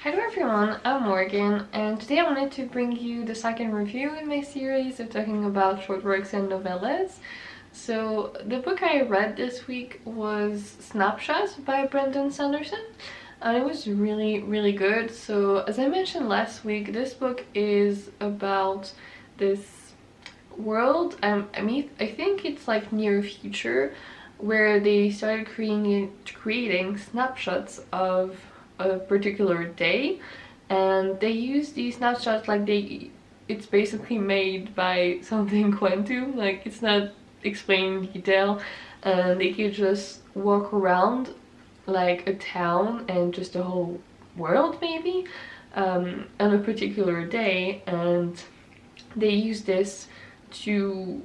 Hello everyone, I'm Morgan, and today I wanted to bring you the second review in my series of talking about short works and novellas. So the book I read this week was Snapshot by Brandon Sanderson, and it was really good. So as I mentioned last week, this book is about this world. I think it's like near future, where they started creating snapshots of a particular day, and they use these snapshots like it's basically made by something quantum, like it's not explained in detail, and they can just walk around like a town and just the whole world maybe on a particular day, and they use this to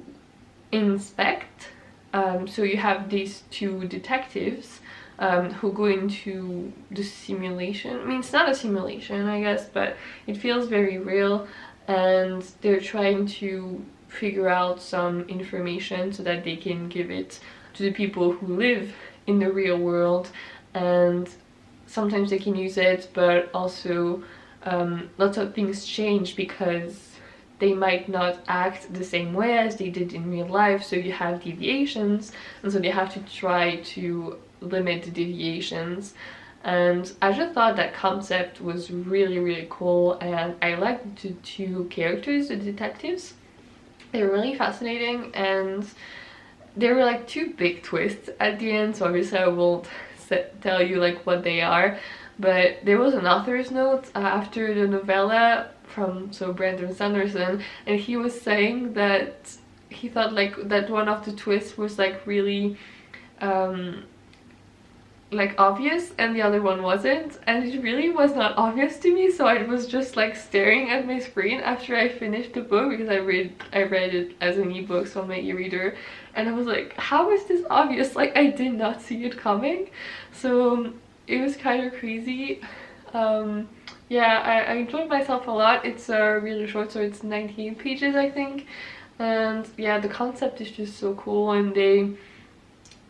inspect. So you have these two detectives who go into the simulation. I mean, it's not a simulation, I guess, but it feels very real, and they're trying to figure out some information so that they can give it to the people who live in the real world, and sometimes they can use it, but also lots of things change because they might not act the same way as they did in real life, so you have deviations, and so they have to try to limit the deviations. And I just thought that concept was really cool, and I liked the two characters, the detectives. They were really fascinating, and there were like two big twists at the end, so obviously I won't tell you like what they are, but there was an author's note after the novella from Brandon Sanderson, and he was saying that he thought like that one of the twists was like really like obvious and the other one wasn't, and it really was not obvious to me, so I was just like staring at my screen after I finished the book, because I read it as an ebook, so on my e-reader, and I was like, how is this obvious? Like, I did not see it coming. So it was kind of crazy. Yeah, I enjoyed myself a lot. It's really short, so it's 19 pages I think, and yeah, the concept is just so cool, and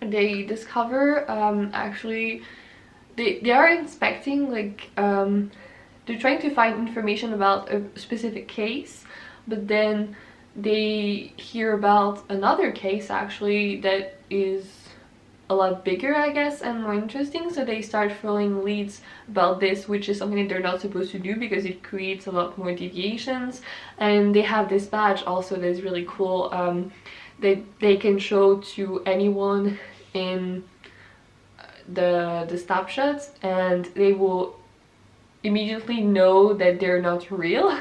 they discover actually they are inspecting, like they're trying to find information about a specific case, but then they hear about another case actually that is a lot bigger, I guess, and more interesting, so they start following leads about this, which is something that they're not supposed to do because it creates a lot more deviations. And they have this badge also that is really cool, they can show to anyone in the snapshots, and they will immediately know that they're not real,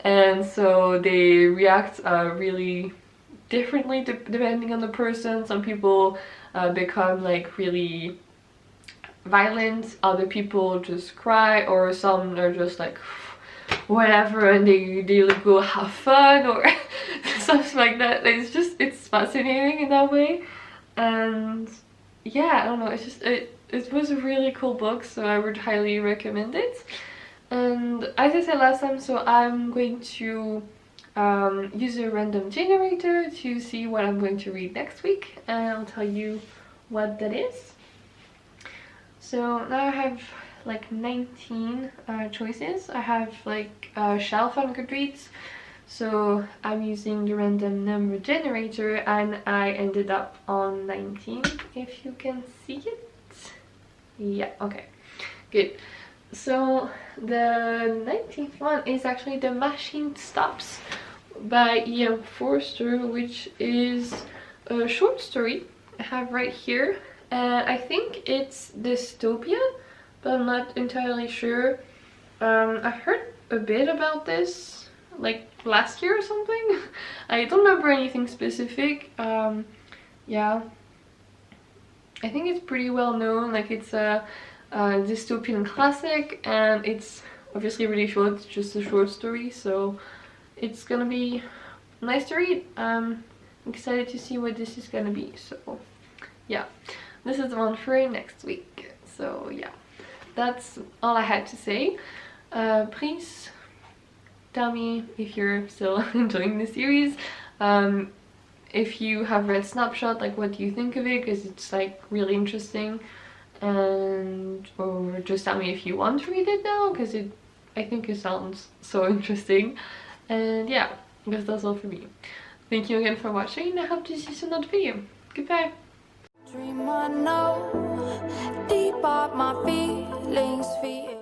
and so they react really differently depending on the person. Some people become like really violent, other people just cry, or some are just like whatever, and they like go have fun or something like that. It's fascinating in that way. And yeah, I don't know, it's just it was a really cool book, so I would highly recommend it. And as I said last time, so I'm going to use a random generator to see what I'm going to read next week, and I'll tell you what that is. So now I have like 19 choices. I have like a shelf on Goodreads, so I'm using the random number generator, and I ended up on 19, if you can see it. Yeah, okay, good. So the 19th one is actually The Machine Stops by E.M. Forster, which is a short story I have right here, and I think it's dystopia, but I'm not entirely sure. I heard a bit about this like last year or something. I don't remember anything specific. Yeah, I think it's pretty well known, like it's a dystopian classic, and it's obviously really short. It's just a short story, so it's gonna be nice to read. I'm excited to see what this is gonna be. So yeah, this is the one for next week. So yeah, that's all I had to say. Please tell me if you're still enjoying the series. If you have read Snapshot, like what do you think of it, because it's like really interesting. and or just tell me if you want to read it now, because I think it sounds so interesting. And yeah, I guess that's all for me. Thank you again for watching, and I hope to see you in another video. Goodbye. Dream I know, deep up my feelings for you.